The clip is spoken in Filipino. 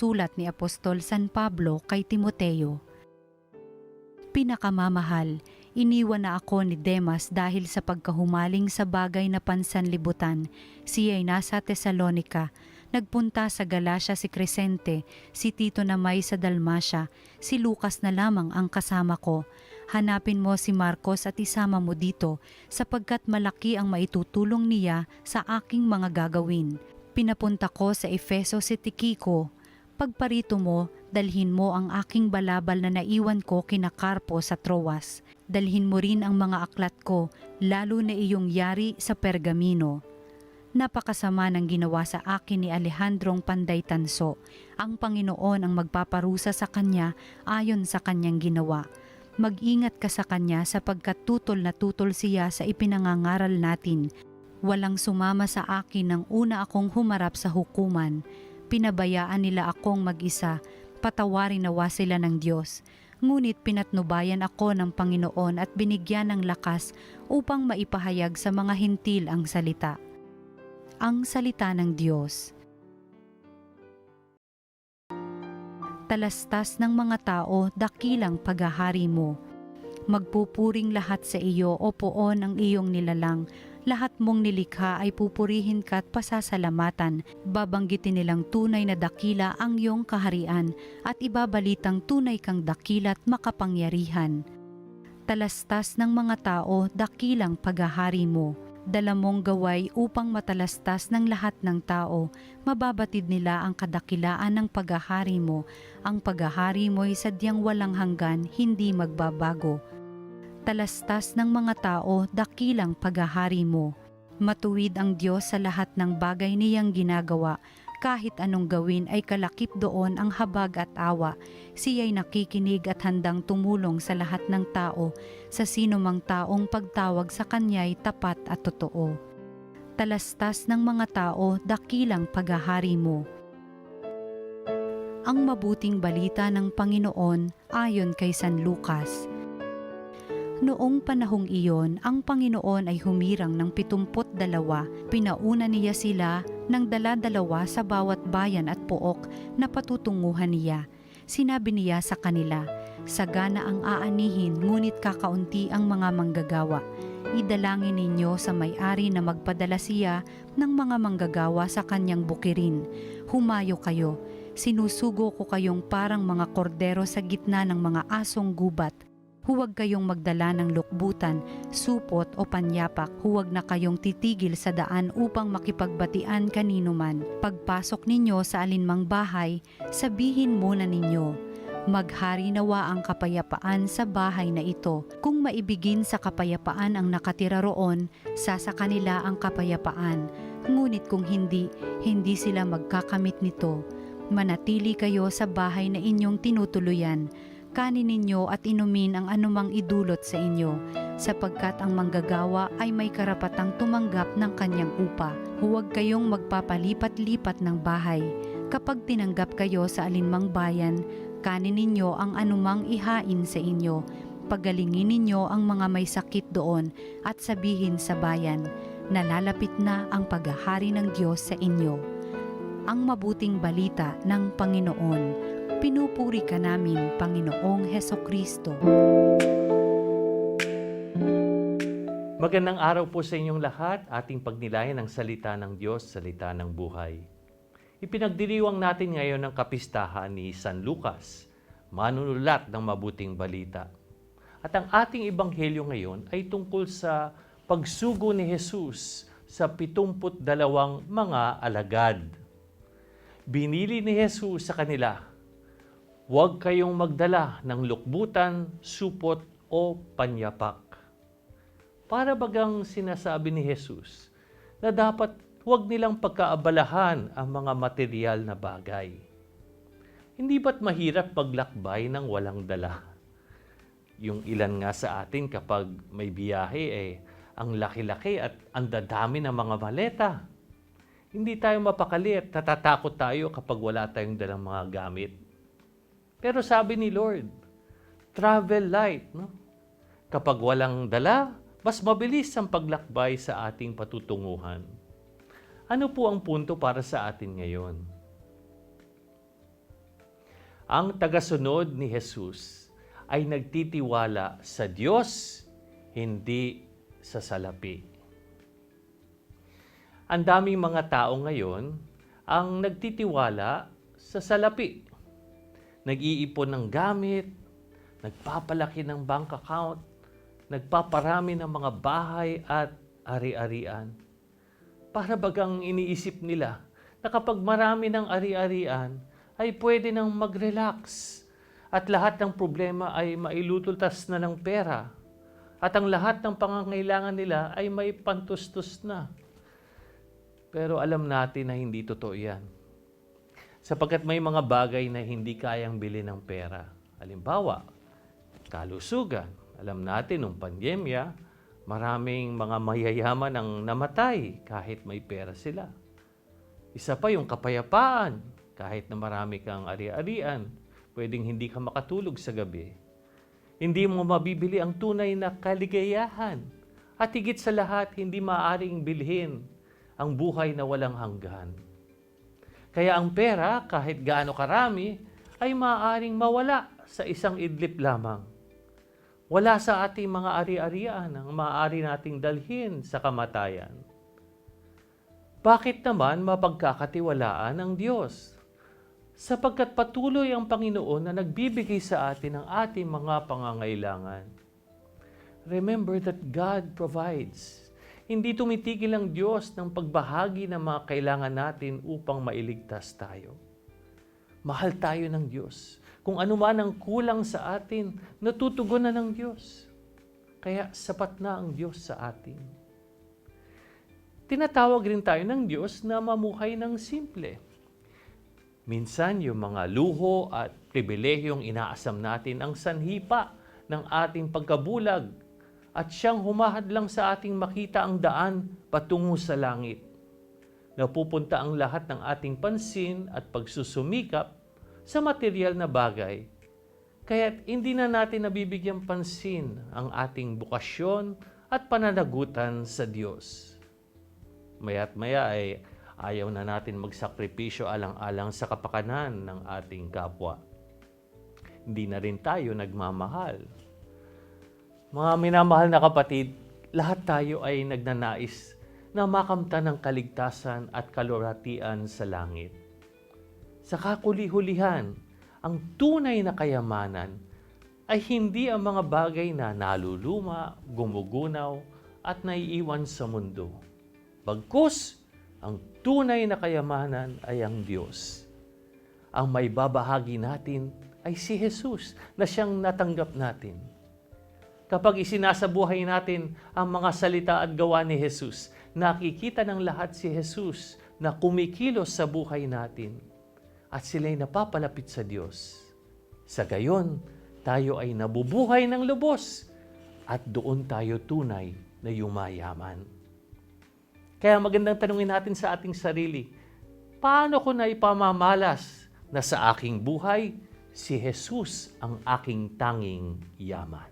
sulat ni Apostol San Pablo kay Timoteo. Pinakamamahal, iniwan na ako ni Demas dahil sa pagkahumaling sa bagay na pansanlibutan. Siya ay nasa Tesalonica. Nagpunta sa Galacia si Crescente, si Tito na may sa Dalmacia, si Lucas na lamang ang kasama ko. Hanapin mo si Marcos at isama mo dito, sapagkat malaki ang maitutulong niya sa aking mga gagawin. Pinapunta ko sa Efeso si Tikiko. Pagparito mo, dalhin mo ang aking balabal na naiwan ko kina Carpo sa Troas. Dalhin mo rin ang mga aklat ko, lalo na iyong yari sa Pergamino. Napakasama ng ginawa sa akin ni Alejandrong Panday Tanso. Ang Panginoon ang magpaparusa sa kanya ayon sa kanyang ginawa. Mag-ingat ka sa kanya sapagkat tutol na tutol siya sa ipinangangaral natin. Walang sumama sa akin nang una akong humarap sa hukuman. Pinabayaan nila akong mag-isa, patawarin nawa sila ng Diyos. Ngunit pinatnubayan ako ng Panginoon at binigyan ng lakas upang maipahayag sa mga hintil ang salita. Ang salita ng Diyos. Talastas ng mga tao, dakilang paghahari mo. Magpupuring lahat sa iyo, o poon ang iyong nilalang. Lahat mong nilikha ay pupurihin ka at pasasalamatan. Babanggitin nilang tunay na dakila ang iyong kaharian at ibabalitang tunay kang dakila at makapangyarihan. Talastas ng mga tao, dakilang paghahari mo. Dala mong gaway upang matalastas ng lahat ng tao. Mababatid nila ang kadakilaan ng paghahari mo. Ang paghahari mo ay sadyang walang hanggan, hindi magbabago. Talastas ng mga tao, dakilang paghahari mo. Matuwid ang Diyos sa lahat ng bagay niyang ginagawa. Kahit anong gawin ay kalakip doon ang habag at awa. Siya'y nakikinig at handang tumulong sa lahat ng tao. Sa sino mang taong pagtawag sa kanya'y tapat at totoo. Talastas ng mga tao, dakilang paghahari mo. Ang mabuting balita ng Panginoon ayon kay San Lucas. Noong panahong iyon, ang Panginoon ay humirang ng 72. Pinauna niya sila ng dala-dalawa sa bawat bayan at pook na patutunguhan niya. Sinabi niya sa kanila, sagana ang aanihin ngunit kakaunti ang mga manggagawa. Idalangin ninyo sa may-ari na magpadala siya ng mga manggagawa sa kanyang bukirin. Humayo kayo, sinusugo ko kayong parang mga kordero sa gitna ng mga asong gubat. Huwag kayong magdala ng lukbutan, supot o panyapak. Huwag na kayong titigil sa daan upang makipagbatian kanino man. Pagpasok ninyo sa alinmang bahay, sabihin muna ninyo, maghari nawa ang kapayapaan sa bahay na ito. Kung maibigin sa kapayapaan ang nakatira roon, sa kanila ang kapayapaan. Ngunit kung hindi, hindi sila magkakamit nito. Manatili kayo sa bahay na inyong tinutuluyan. Kanin ninyo at inumin ang anumang idulot sa inyo, sapagkat ang manggagawa ay may karapatang tumanggap ng kanyang upa. Huwag kayong magpapalipat-lipat ng bahay. Kapag tinanggap kayo sa alinmang bayan, kanin ninyo ang anumang ihain sa inyo. Pagalingin ninyo ang mga may sakit doon at sabihin sa bayan, nalalapit na ang paghahari ng Diyos sa inyo. Ang mabuting balita ng Panginoon. Pinupuri ka namin, Panginoong Hesukristo. Magandang araw po sa inyong lahat, ating pagnilayan ng salita ng Diyos, salita ng buhay. Ipinagdiriwang natin ngayon ang kapistahan ni San Lucas, manunulat ng mabuting balita. At ang ating ebanghelyo ngayon ay tungkol sa pagsugo ni Jesus sa 72 mga alagad. Binili ni Jesus sa kanila, huwag kayong magdala ng lukbutan, supot o panyapak. Para bagang sinasabi ni Jesus na dapat huwag nilang pagkaabalahan ang mga material na bagay. Hindi ba't mahirap maglakbay ng walang dala? Yung ilan nga sa atin kapag may biyahe ang laki-laki at ang dadami ng mga maleta. Hindi tayo mapakali at natatakot tayo kapag wala tayong dalang mga gamit. Pero sabi ni Lord, travel light. No? Kapag walang dala, mas mabilis ang paglakbay sa ating patutunguhan. Ano po ang punto para sa atin ngayon? Ang tagasunod ni Jesus ay nagtitiwala sa Diyos, hindi sa salapi. Ang daming mga tao ngayon ang nagtitiwala sa salapi. Nag-iipon ng gamit, nagpapalaki ng bank account, nagpaparami ng mga bahay at ari-arian. Para bagang iniisip nila na kapag marami ng ari-arian, ay pwede nang mag-relax at lahat ng problema ay mailutultas na ng pera at ang lahat ng pangangailangan nila ay may pantustos na. Pero alam natin na hindi totoo yan. Sapagkat may mga bagay na hindi kayang bilhin ng pera. Halimbawa, kalusugan. Alam natin nung pandemya, maraming mga mayayaman ang namatay kahit may pera sila. Isa pa yung kapayapaan. Kahit na marami kang ari-arian, pwedeng hindi ka makatulog sa gabi. Hindi mo mabibili ang tunay na kaligayahan. At higit sa lahat, hindi maaaring bilhin ang buhay na walang hanggan. Kaya ang pera, kahit gaano karami, ay maaaring mawala sa isang idlip lamang. Wala sa ating mga ari-arian ang maaari nating dalhin sa kamatayan. Bakit naman mapagkakatiwalaan ng Diyos? Sapagkat patuloy ang Panginoon na nagbibigay sa atin ng ating mga pangangailangan. Remember that God provides. Hindi tumitigil ang Diyos ng pagbahagi ng mga kailangan natin upang mailigtas tayo. Mahal tayo ng Diyos. Kung ano man ang kulang sa atin, natutugunan ng Diyos. Kaya sapat na ang Diyos sa atin. Tinatawag rin tayo ng Diyos na mamuhay ng simple. Minsan, yung mga luho at pribilehiyong inaasam natin ang sanhipa ng ating pagkabulag at siyang humahadlang sa ating makita ang daan patungo sa langit. Napupunta ang lahat ng ating pansin at pagsusumikap sa material na bagay. Kaya't hindi na natin nabibigyan pansin ang ating bukasyon at pananagutan sa Diyos. Maya't maya ay ayaw na natin magsakripisyo alang-alang sa kapakanan ng ating kapwa. Hindi na rin tayo nagmamahal. Mga minamahal na kapatid, lahat tayo ay nagnanais na makamtan ng kaligtasan at kaloratian sa langit. Sa kakuli-hulihan, ang tunay na kayamanan ay hindi ang mga bagay na naluluma, gumugunaw at naiiwan sa mundo. Bagkus, ang tunay na kayamanan ay ang Diyos. Ang may babahagi natin ay si Jesus na siyang natanggap natin. Kapag isinasabuhay natin ang mga salita at gawa ni Jesus, nakikita ng lahat si Jesus na kumikilos sa buhay natin at sila'y napapalapit sa Diyos. Sa gayon, tayo ay nabubuhay ng lubos at doon tayo tunay na yumayaman. Kaya magandang tanungin natin sa ating sarili, paano ko na ipamamalas na sa aking buhay, si Jesus ang aking tanging yaman?